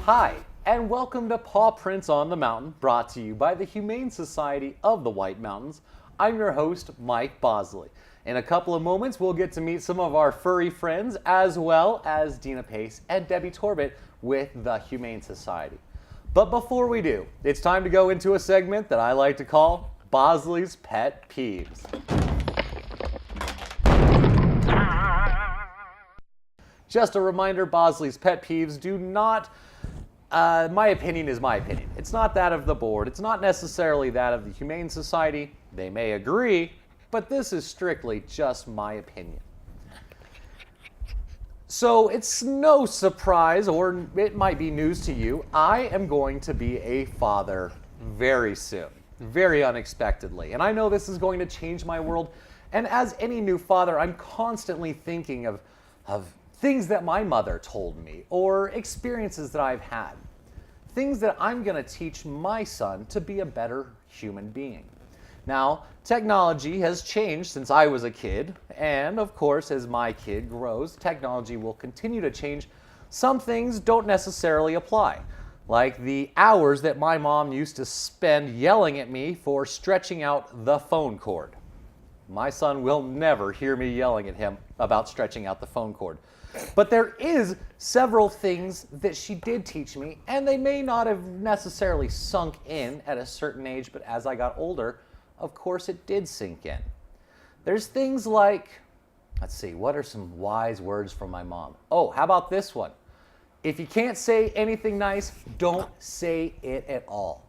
Hi, and welcome to Paw Prints on the Mountain, brought to you by the Humane Society of the White Mountains. I'm your host, Mike Bosely. In a couple of moments, we'll get to meet some of our furry friends, as well as Deena Pace and Debbie Torbet with the Humane Society. But before we do, it's time to go into a segment that I like to call Bosley's Pet Peeves. Just a reminder, Bosley's Pet Peeves do not, my opinion is my opinion. It's not that of the board. It's not necessarily that of the Humane Society. They may agree, but this is strictly just my opinion. So it's no surprise, or it might be news to you, I am going to be a father very soon, very unexpectedly. And I know this is going to change my world. And as any new father, I'm constantly thinking of things that my mother told me or experiences that I've had. Things that I'm going to teach my son to be a better human being. Now, technology has changed since I was a kid, and of course, as my kid grows, technology will continue to change. Some things don't necessarily apply, like the hours that my mom used to spend yelling at me for stretching out the phone cord. My son will never hear me yelling at him about stretching out the phone cord. But there is several things that she did teach me, and they may not have necessarily sunk in at a certain age, but as I got older, of course it did sink in. There's things like, let's see, what are some wise words from my mom? Oh, how about this one? If you can't say anything nice, don't say it at all.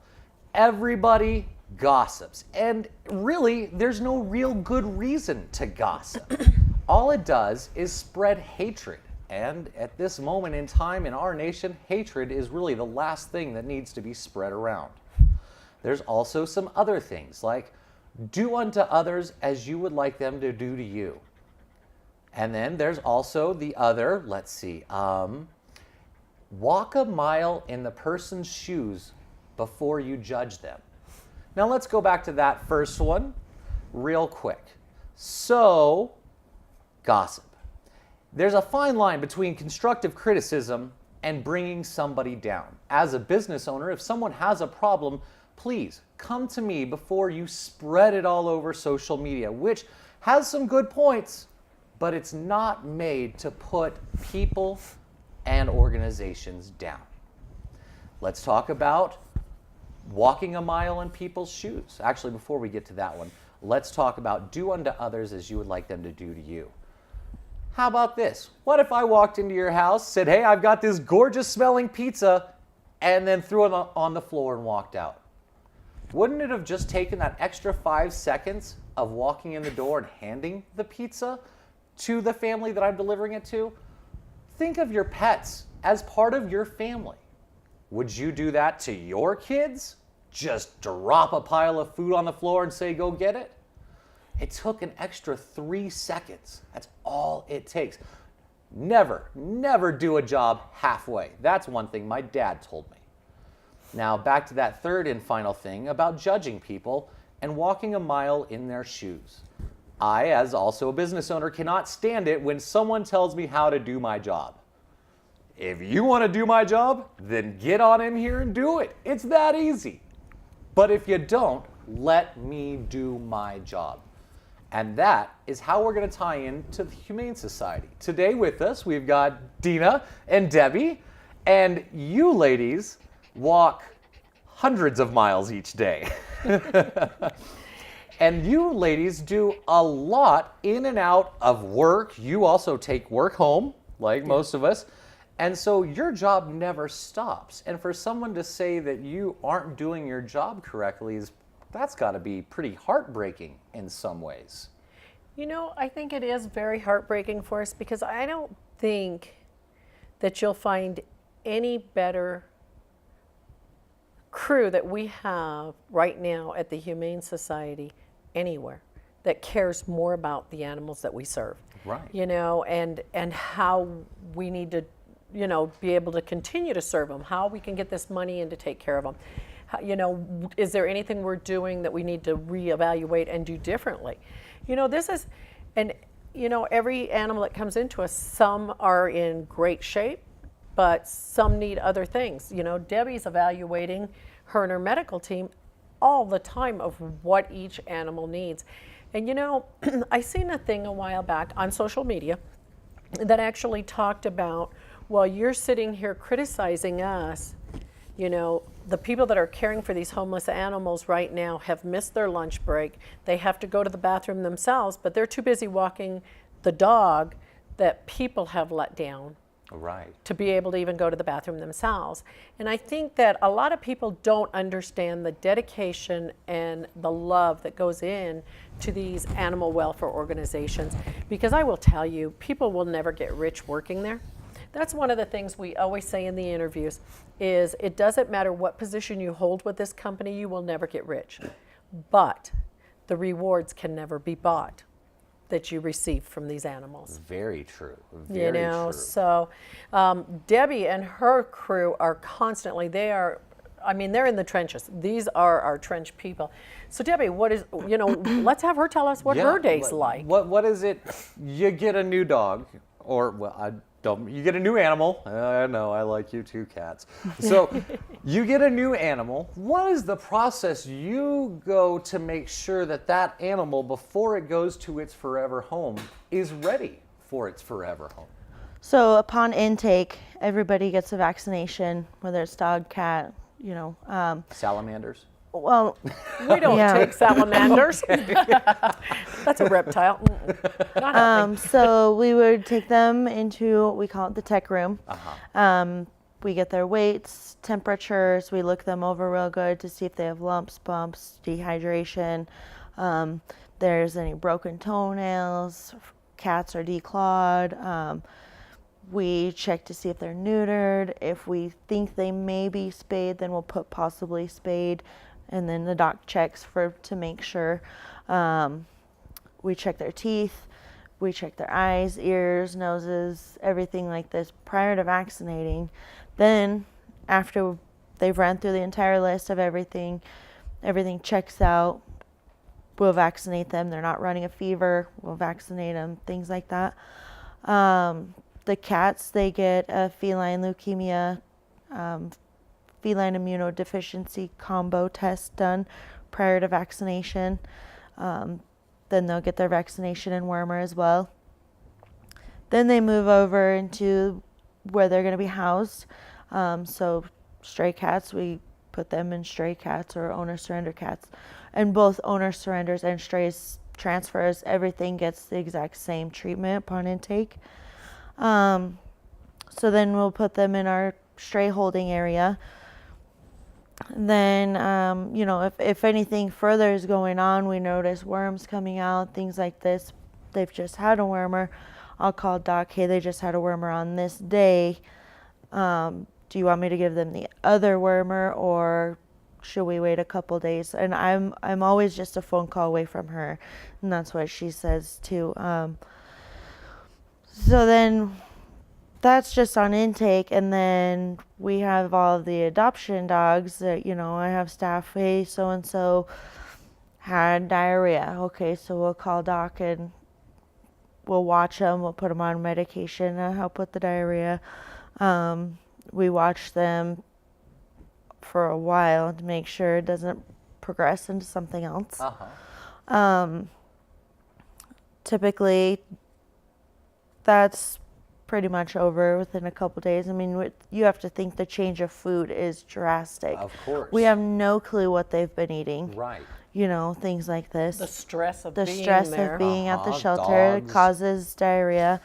Everybody gossips, and really, there's no real good reason to gossip. All it does is spread hatred, and at this moment in time in our nation, hatred is really the last thing that needs to be spread around. There's also some other things like do unto others as you would like them to do to you. And then there's also the other, let's see, walk a mile in the person's shoes before you judge them. Now let's go back to that first one real quick. So, gossip. There's a fine line between constructive criticism and bringing somebody down. As a business owner, if someone has a problem, please come to me before you spread it all over social media, which has some good points, but it's not made to put people and organizations down. Let's talk about walking a mile in people's shoes. Actually, before we get to that one, let's talk about do unto others as you would like them to do to you. How about this? What if I walked into your house, said, hey, I've got this gorgeous smelling pizza, and then threw it on the floor and walked out? Wouldn't it have just taken that extra 5 seconds of walking in the door and handing the pizza to the family that I'm delivering it to? Think of your pets as part of your family. Would you do that to your kids? Just drop a pile of food on the floor and say, go get it? It took an extra 3 seconds. That's all it takes. Never do a job halfway. That's one thing my dad told me. Now back to that third and final thing about judging people and walking a mile in their shoes. I, as also a business owner, cannot stand it when someone tells me how to do my job. If you want to do my job, then get on in here and do it. It's that easy. But if you don't, let me do my job. And that is how we're going to tie in to the Humane Society. Today with us, we've got Deena and Debbie, and you ladies walk hundreds of miles each day. And you ladies do a lot in and out of work. You also take work home, like most of us. And so your job never stops. And for someone to say that you aren't doing your job correctly, that's got to be pretty heartbreaking in some ways. You know, I think it is very heartbreaking for us because I don't think that you'll find any better crew that we have right now at the Humane Society anywhere that cares more about the animals that we serve. Right. You know, and how we need to, you know, be able to continue to serve them, how we can get this money in to take care of them. How, you know, is there anything we're doing that we need to reevaluate and do differently? You know, this is, and you know, every animal that comes into us, some are in great shape, but some need other things. You know, Debbie's evaluating, her and her medical team, all the time of what each animal needs. And you know, I seen a thing a while back on social media that actually talked about, while you're sitting here criticizing us, you know, the people that are caring for these homeless animals right now have missed their lunch break. They have to go to the bathroom themselves, but they're too busy walking the dog that people have let down Right. to be able to even go to the bathroom themselves. And I think that a lot of people don't understand the dedication and the love that goes in to these animal welfare organizations, because I will tell you, people will never get rich working there. That's one of the things we always say in the interviews is it doesn't matter what position you hold with this company, you will never get rich. But the rewards can never be bought that you receive from these animals. Very true. Very true. So Debbie and her crew are constantly, they're in the trenches. These are our trench people. So Debbie, let's have her tell us what her day's like. What is it? You get a new dog, or you get a new animal. I know, I like you too, cats. So you get a new animal. What is the process you go to make sure that that animal, before it goes to its forever home, is ready for its forever home? So upon intake, everybody gets a vaccination, whether it's dog, cat, Salamanders? Well, we don't take salamanders. That's a reptile. Not happening. So we would take them into, we call it the tech room. We get their weights, temperatures, we look them over real good to see if they have lumps, bumps, dehydration, there's any broken toenails, cats are declawed. We check to see if they're neutered. If we think they may be spayed, then we'll put possibly spayed. And then the doc checks to make sure. We check their teeth. We check their eyes, ears, noses, everything like this prior to vaccinating. Then after they've run through the entire list of everything checks out, we'll vaccinate them. They're not running a fever, we'll vaccinate them, things like that. The cats, they get a feline leukemia, feline immunodeficiency combo test done prior to vaccination. Then they'll get their vaccination and wormer as well. Then they move over into where they're going to be housed. So stray cats, we put them in stray cats or owner surrender cats. And both owner surrenders and strays transfers, everything gets the exact same treatment upon intake. So then we'll put them in our stray holding area. Then, if anything further is going on, we notice worms coming out, things like this. They've just had a wormer. I'll call doc, hey, they just had a wormer on this day. Do you want me to give them the other wormer, or should we wait a couple days? And I'm always just a phone call away from her, and that's what she says too. So then that's just on intake, and then we have all of the adoption dogs that, I have staff, hey, so-and-so had diarrhea. Okay, so we'll call doc and we'll watch them, we'll put them on medication to help with the diarrhea. We watch them for a while to make sure it doesn't progress into something else. Typically, that's pretty much over within a couple days. I mean, you have to think the change of food is drastic. Of course. We have no clue what they've been eating. Right. Things like this. The stress of the being stress there. of being at the shelter dogs. causes diarrhea.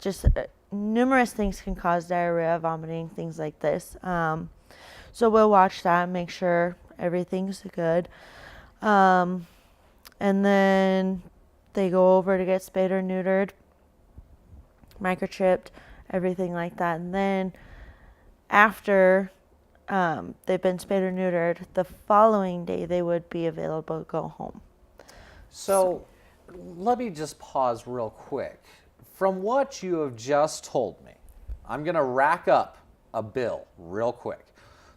Just numerous things can cause diarrhea, vomiting, things like this. So we'll watch that and make sure everything's good. And then they go over to get spayed or neutered, microchipped, everything like that. And then after they've been spayed or neutered, the following day they would be available to go home. So let me just pause real quick. From what you have just told me, I'm going to rack up a bill real quick.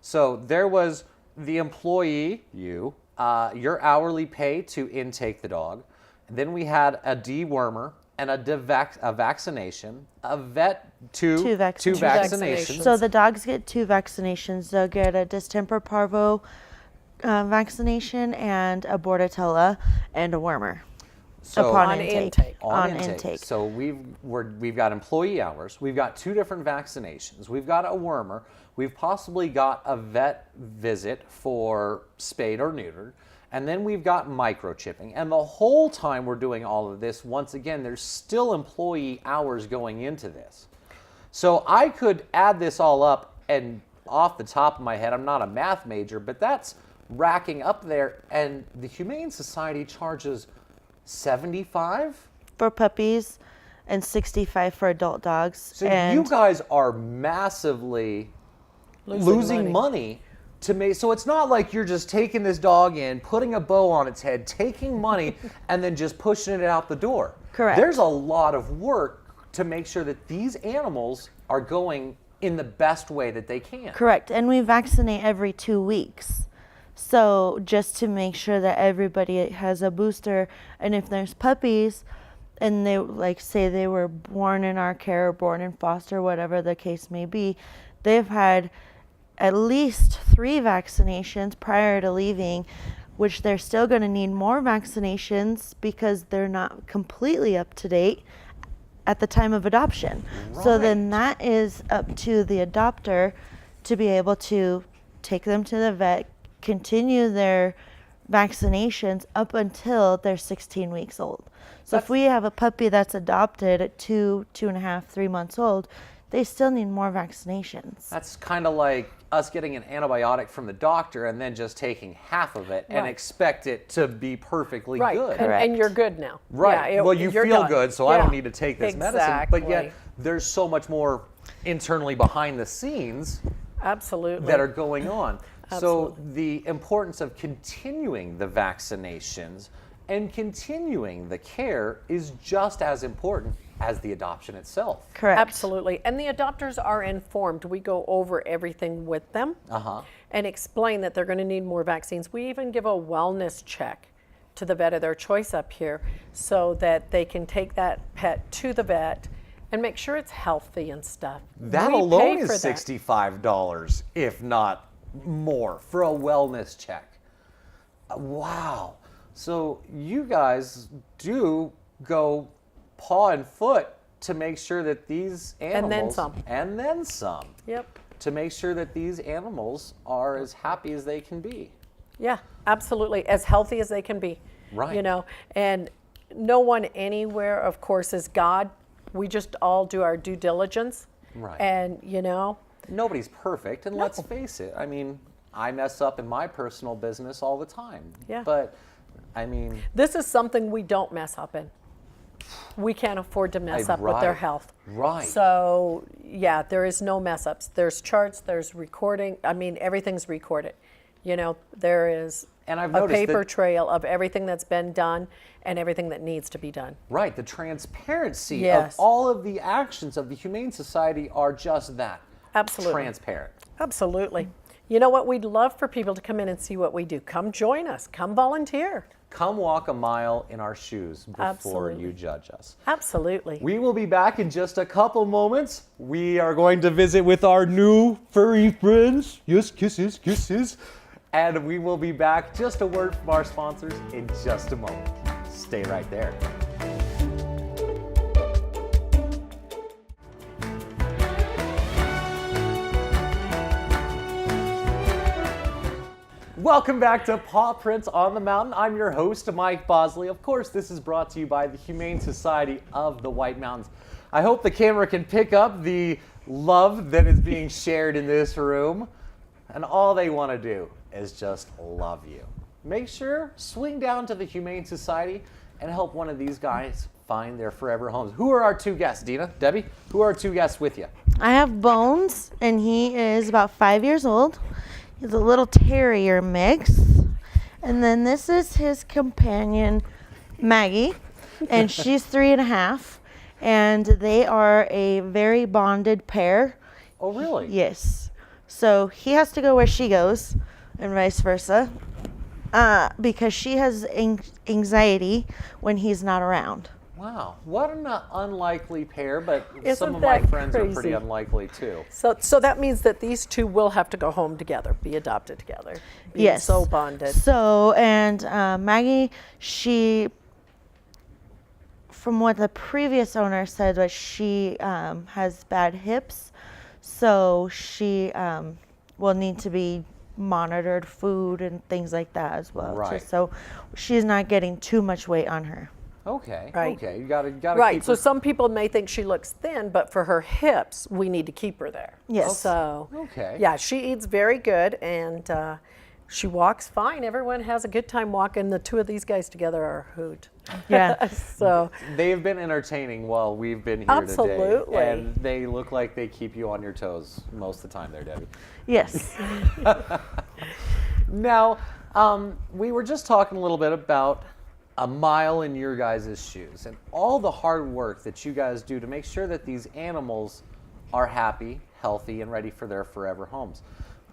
So there was the employee, your hourly pay to intake the dog. Then we had a dewormer and a vaccination, a vet, two vaccinations. two vaccinations. So the dogs get 2 vaccinations. They'll get a distemper parvo vaccination and a bordetella and a wormer So- upon On intake. intake. On intake. intake. So we've got employee hours. We've got 2 different vaccinations. We've got a wormer. We've possibly got a vet visit for spayed or neutered. And then we've got microchipping. And the whole time we're doing all of this, once again, there's still employee hours going into this. So I could add this all up, and off the top of my head, I'm not a math major, but that's racking up there. And the Humane Society charges $75. For puppies and 65 for adult dogs. So and you guys are massively losing money to make. So it's not like you're just taking this dog in, putting a bow on its head, taking money, and then just pushing it out the door. Correct. There's a lot of work to make sure that these animals are going in the best way that they can. Correct. And we vaccinate every 2 weeks. So just to make sure that everybody has a booster, and if there's puppies and they, like, say they were born in our care or born in foster, whatever the case may be, they've had at least 3 vaccinations prior to leaving, which they're still going to need more vaccinations because they're not completely up to date at the time of adoption. So then that is up to the adopter to be able to take them to the vet, continue their vaccinations up until they're 16 weeks old. So if we have a puppy that's adopted at 2.5, 3 months old, they still need more vaccinations. That's kind of like us getting an antibiotic from the doctor and then just taking half of it and Right. expect it to be perfectly Right, good. and you're good now. Right. Yeah, well, you you're feel done. good, so I Yeah. don't need to take this medicine. But yet, Exactly. there's so much more internally behind the scenes Absolutely. that are going on. So Absolutely. the importance of continuing the vaccinations and continuing the care is just as important as the adoption itself. Correct. Absolutely. And the adopters are informed. We go over everything with them and explain that they're going to need more vaccines. We even give a wellness check to the vet of their choice up here so that they can take that pet to the vet and make sure it's healthy and stuff. That We alone pay is for that. $65, if not more, for a wellness check. Wow. So you guys do go paw and foot to make sure that these animals... And then some. Yep. To make sure that these animals are as happy as they can be. Yeah, absolutely. As healthy as they can be. Right. You know, and no one anywhere, of course, is God. We just all do our due diligence. Right. And, you know, Nobody's perfect, and let's face it. I mean, I mess up in my personal business all the time. Yeah. But, I mean... this is something we don't mess up in. We can't afford to mess up with their Right. health. Right. So, yeah, there is no mess ups. There's charts, there's recording. I mean, everything's recorded. You know, there is And I've a noticed paper that- trail of everything that's been done and everything that needs to be done. Right, the transparency Yes. of all of the actions of the Humane Society are just that. Absolutely. Transparent. Absolutely. You know what? We'd love for people to come in and see what we do. Come join us. Come volunteer. Come walk a mile in our shoes before Absolutely. you judge us. Absolutely. We will be back in just a couple moments. We are going to visit with our new furry friends. Yes, kisses, kisses. And we will be back. Just a word from our sponsors in just a moment. Stay right there. Welcome back to Paw Prints on the Mountain. I'm your host, Mike Bosely. Of course, this is brought to you by the Humane Society of the White Mountains. I hope the camera can pick up the love that is being shared in this room. And all they want to do is just love you. Make sure, swing down to the Humane Society and help one of these guys find their forever homes. Who are our 2 guests, Deena? Debbie? Who are our 2 guests with you? I have Bones, and he is about 5 years old. He's a little terrier mix. And then this is his companion, Maggie, and she's 3.5. And they are a very bonded pair. Oh, really? Yes. So he has to go where she goes, and vice versa, because she has anxiety when he's not around. Wow, what an unlikely pair, but some Isn't of my that friends are pretty crazy? unlikely too. So that means that these two will have to go home together, be adopted together. Being Yes. So bonded. So, and Maggie, she, from what the previous owner said, was she has bad hips, so she will need to be monitored food and things like that as well. Right. Just so she's not getting too much weight on her. Okay, Right. okay, you gotta Right. keep So her. some people may think she looks thin, but for her hips, we need to keep her there. Yes. So, Okay. yeah, she eats very good and she walks fine. Everyone has a good time walking. The two of these guys together are a hoot. Yeah. So, They've been entertaining while we've been here Absolutely. today. And they look like they keep you on your toes most of the time there, Debbie. Yes. Now, we were just talking a little bit about a mile in your guys' shoes and all the hard work that you guys do to make sure that these animals are happy, healthy, and ready for their forever homes.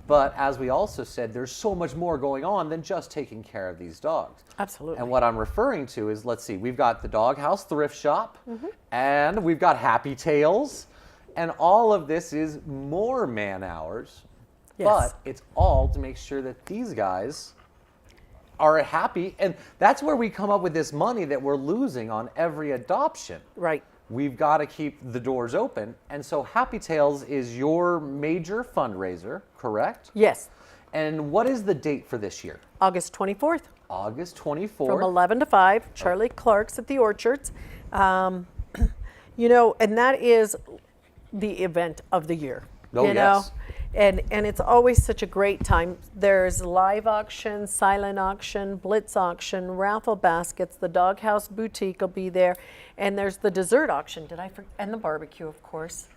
But as we also said, there's so much more going on than just taking care of these dogs. absolutely. And what I'm referring to is, let's see, we've got the Doghouse Thrift Shop, and we've got Happy Tails, and all of this is more man hours, Yes. but it's all to make sure that these guys are happy, and that's where we come up with this money that we're losing on every adoption. Right. We've got to keep the doors open, and so Happy Tails is your major fundraiser, correct? Yes. And what is the date for this year? August 24th. August 24th. From 11 to 5, Charlie Clark's at the Orchards. You know, and that is the event of the year. Oh, you know? yes. And it's always such a great time. There's live auction, silent auction, blitz auction, raffle baskets. The Doghouse Boutique will be there. And there's the dessert auction. Did I forget? And the barbecue, of course.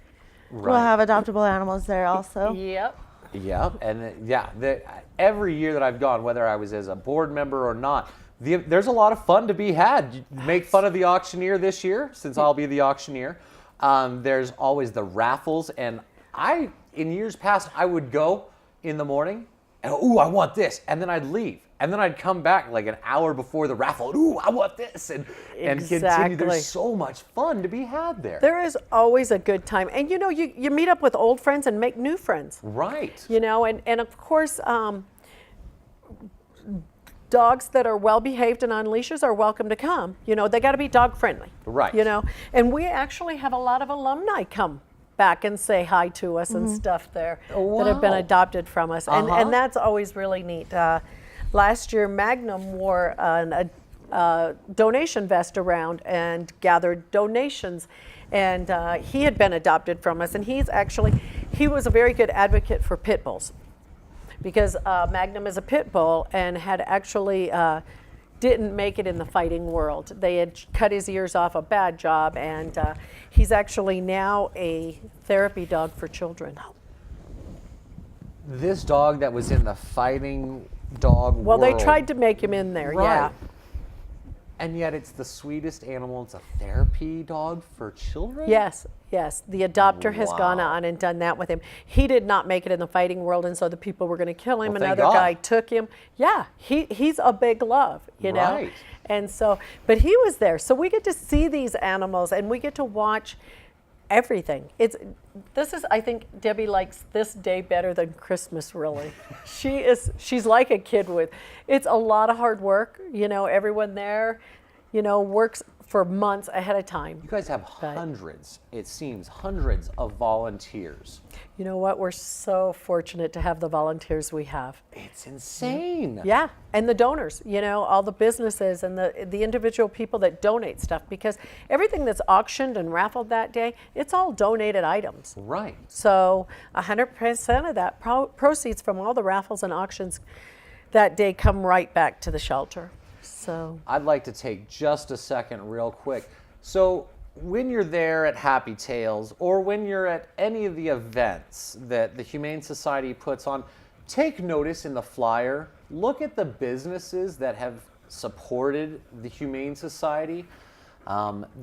We'll have adoptable animals there also. Yep. Yeah, and every year that I've gone, whether I was as a board member or not, there's a lot of fun to be had. You make fun of the auctioneer this year, since I'll be the auctioneer. There's always the raffles, and in years past, I would go in the morning, and ooh, I want this, and then I'd leave. And then I'd come back like an hour before the raffle, and ooh, I want this, and continue. Exactly. There's so much fun to be had there. There is always a good time. And you know, you meet up with old friends and make new friends. Right. You know, and of course, dogs that are well behaved and on leashes are welcome to come. You know, they got to be dog friendly. Right. You know, and we actually have a lot of alumni come back and say hi to us and stuff there Oh, that have been wow. adopted from us. And that's always really neat. Last year, Magnum wore a donation vest around and gathered donations. And he had been adopted from us, and he was a very good advocate for pit bulls, because Magnum is a pit bull and had actually didn't make it in the fighting world. They had cut his ears off, a bad job, and he's actually now a therapy dog for children. This dog that was in the fighting dog Well, world. they tried to make him in there, yeah. Right. And yet it's the sweetest animal. It's a therapy dog for children? Yes, yes. The adopter has gone Wow. on and done that with him. He did not make it in the fighting world, and so the people were going to kill him. Well, thank Another God. guy took him. Yeah, he's a big love, you know. Right. And so, but he was there. So we get to see these animals, and we get to watch everything. I think Debbie likes this day better than Christmas, really. She's like a kid it's a lot of hard work, you know, everyone there, you know, works for months ahead of time. You guys have hundreds, it seems, hundreds of volunteers. You know what? We're so fortunate to have the volunteers we have. It's insane. Yeah, and the donors, you know, all the businesses and the individual people that donate stuff, because everything that's auctioned and raffled that day, it's all donated items. Right. So 100% of that proceeds from all the raffles and auctions that day come right back to the shelter. So I'd like to take just a second real quick. So when you're there at Happy Tails, or when you're at any of the events that the Humane Society puts on, take notice in the flyer. Look at the businesses that have supported the Humane Society.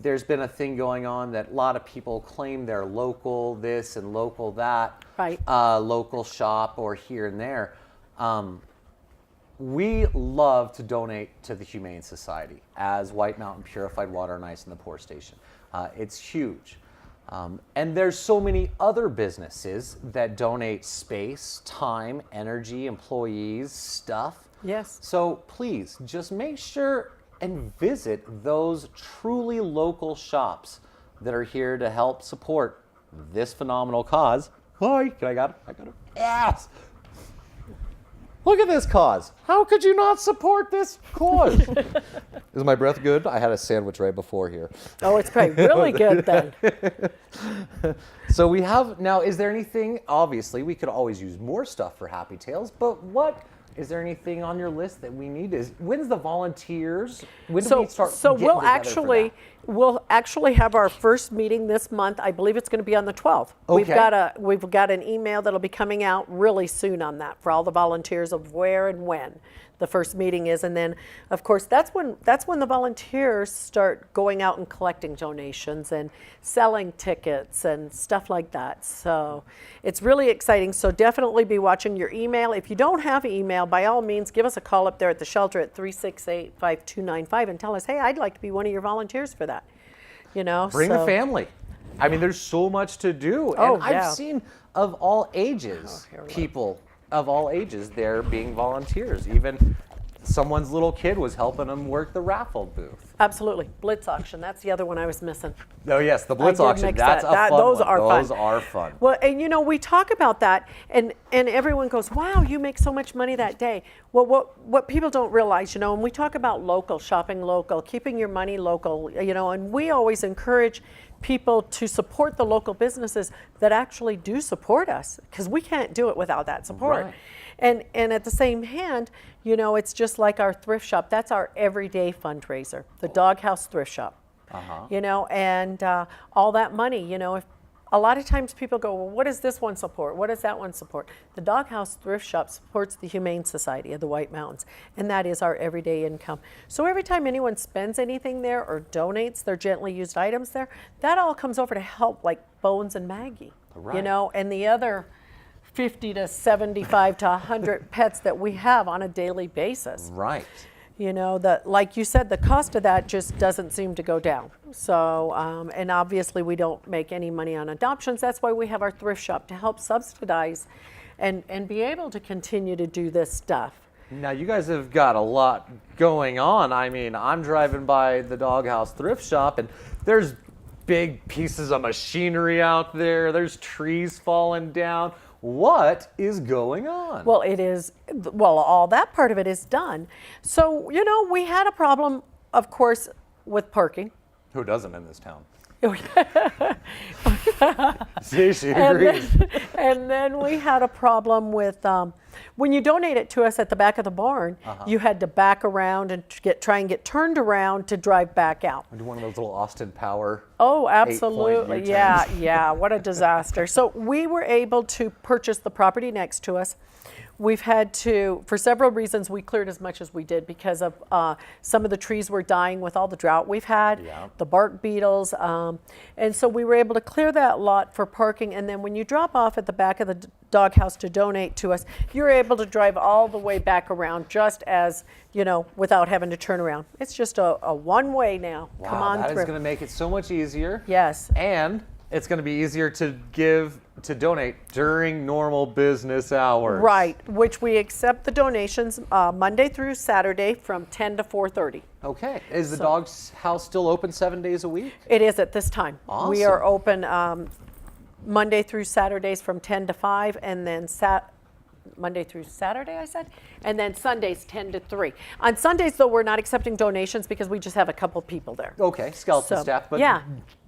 There's been a thing going on that a lot of people claim they're local this and local that, Right. Local shop or here and there. we love to donate to the Humane Society as White Mountain Purified Water and Ice in the Poor Station. It's huge. And there's so many other businesses that donate space, time, energy, employees, stuff. Yes. So please just make sure and visit those truly local shops that are here to help support this phenomenal cause. Hi, I got it. Yes. Look at this cause. How could you not support this cause? Is my breath good? I had a sandwich right before here. Oh, it's probably really good then. So we have, now is there anything, obviously we could always use more stuff for Happy Tales, but is there anything on your list that we need? When's the volunteers? When do we start getting we'll together for that? we'll actually have our first meeting this month. I believe it's going to be on the 12th. Okay. We've got an email that'll be coming out really soon on that for all the volunteers of where and when the first meeting is, and then of course that's when the volunteers start going out and collecting donations and selling tickets and stuff like that. So it's really exciting. So definitely be watching your email. If you don't have email, by all means give us a call up there at the shelter at 368-5295 and tell us, hey, I'd like to be one of your volunteers for that. Bring the family. I mean, there's so much to do. Oh, And yeah. I've seen of all ages, here we go. people of all ages there being volunteers. Even someone's little kid was helping them work the raffle booth. Absolutely. Blitz auction, that's the other one I was missing. Oh yes, the Blitz I did auction. mix That's that. a fun Those one. are fun. Those are fun. Well, and we talk about that, and everyone goes, wow, you make so much money that day. Well, what people don't realize, and we talk about local, shopping local, keeping your money local, and we always encourage people to support the local businesses that actually do support us, because we can't do it without that support. Right. And at the same hand, it's just like our thrift shop. That's our everyday fundraiser, the Doghouse Thrift Shop. And all that money, if a lot of times people go, well, what does this one support? What does that one support? The Doghouse Thrift Shop supports the Humane Society of the White Mountains, and that is our everyday income. So every time anyone spends anything there or donates their gently used items there, that all comes over to help, like Bones and Maggie, Right. and the other 50 to 75 to 100 pets that we have on a daily basis. Right. Like you said, the cost of that just doesn't seem to go down. So, and obviously we don't make any money on adoptions. That's why we have our thrift shop to help subsidize and be able to continue to do this stuff. Now you guys have got a lot going on. I mean, I'm driving by the Doghouse Thrift Shop and there's big pieces of machinery out there. There's trees falling down. What is going on? Well, all that part of it is done. So, we had a problem, of course, with parking. Who doesn't in this town? See, she And agrees. and then we had a problem with when you donate it to us at the back of the barn, you had to back around and try and get turned around to drive back out. Do one of those little Austin Power. Oh, 8-point absolutely. U-turns. Yeah, what a disaster. So we were able to purchase the property next to us. We've had to, for several reasons, we cleared as much as we did because of some of the trees were dying with all the drought we've had, Yeah. the bark beetles. And so we were able to clear that lot for parking. And then when you drop off at the back of the doghouse to donate to us, you're able to drive all the way back around just as, without having to turn around. It's just a one-way now. Wow, Come on that through. is going to make it so much easier. Yes. And it's going to be easier to donate during normal business hours. Right, which we accept the donations Monday through Saturday from 10 to 4:30. Okay. Is the dog's house still open 7 days a week? It is at this time. We Awesome. are open Monday through Saturdays from 10 to 5, and then Monday through Saturday, I said, and then Sundays 10 to 3. On Sundays, though, we're not accepting donations because we just have a couple people there. Okay, skeleton So, staff, but yeah.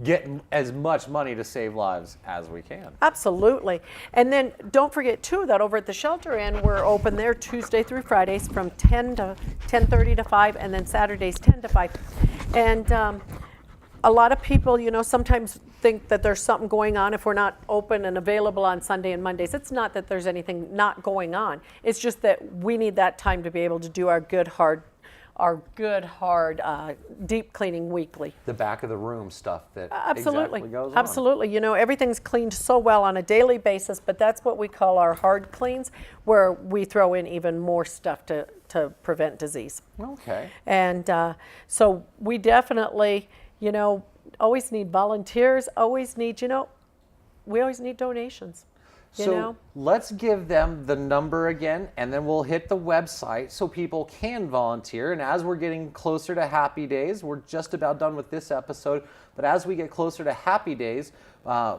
get as much money to save lives as we can. Absolutely. And then don't forget, too, that over at the shelter inn, we're open there Tuesday through Fridays from 10 to 10:30 to 5, and then Saturdays 10 to 5. And a lot of people, sometimes think that there's something going on if we're not open and available on Sunday and Mondays. It's not that there's anything not going on. It's just that we need that time to be able to do our good, hard our good, hard, deep cleaning weekly. The back of the room stuff that Absolutely. exactly goes on. Absolutely. You know, everything's cleaned so well on a daily basis, but that's what we call our hard cleans, where we throw in even more stuff to prevent disease. Okay. And so we definitely, you know, always need volunteers, always need, you know, we always need donations. You know? Let's give them the number again, and then we'll hit the website so people can volunteer. And as we're getting closer to Happy Days, we're just about done with this episode, but as we get closer to Happy Days,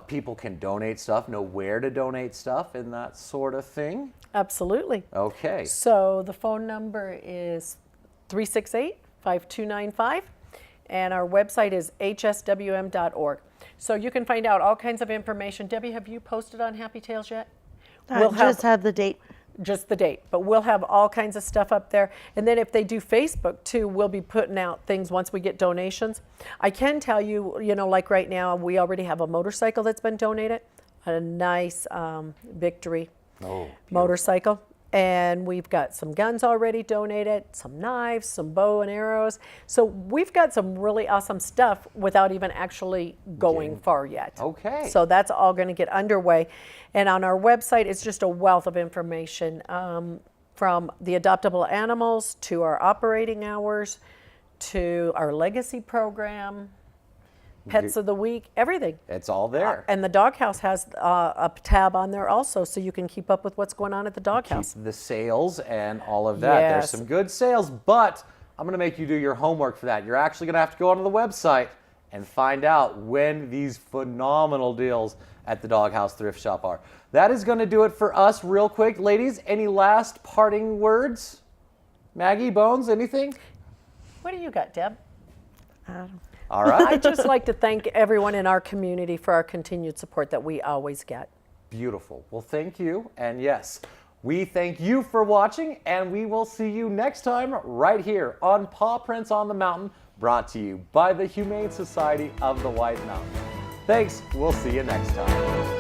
people can donate stuff, know where to donate stuff, and that sort of thing. Absolutely. Okay. So the phone number is 368-5295, and our website is hswm.org. So you can find out all kinds of information. Debbie, have you posted on Happy Tales yet? We'll just have the date. Just the date, but we'll have all kinds of stuff up there. And then if they do Facebook too, we'll be putting out things once we get donations. I can tell you, you know, like right now, we already have a motorcycle that's been donated, a nice Victory motorcycle. And we've got some guns already donated, some knives, some bow and arrows. So we've got some really awesome stuff without even actually going far yet. Okay. So that's all going to get underway. And on our website, it's just a wealth of information from the adoptable animals to our operating hours to our legacy program, Pets of the Week, everything. It's all there. And the doghouse has a tab on there also, so you can keep up with what's going on at the doghouse. Keep the sales and all of that. Yes. There's some good sales, but I'm going to make you do your homework for that. You're actually going to have to go onto the website and find out when these phenomenal deals at the Doghouse Thrift Shop are. That is going to do it for us real quick. Ladies, any last parting words? Maggie, Bones, anything? What do you got, Deb? All right. I'd just like to thank everyone in our community for our continued support that we always get. Beautiful. Well, thank you. And yes, we thank you for watching, and we will see you next time right here on Paw Prints on the Mountain, brought to you by the Humane Society of the White Mountains. Thanks. We'll see you next time.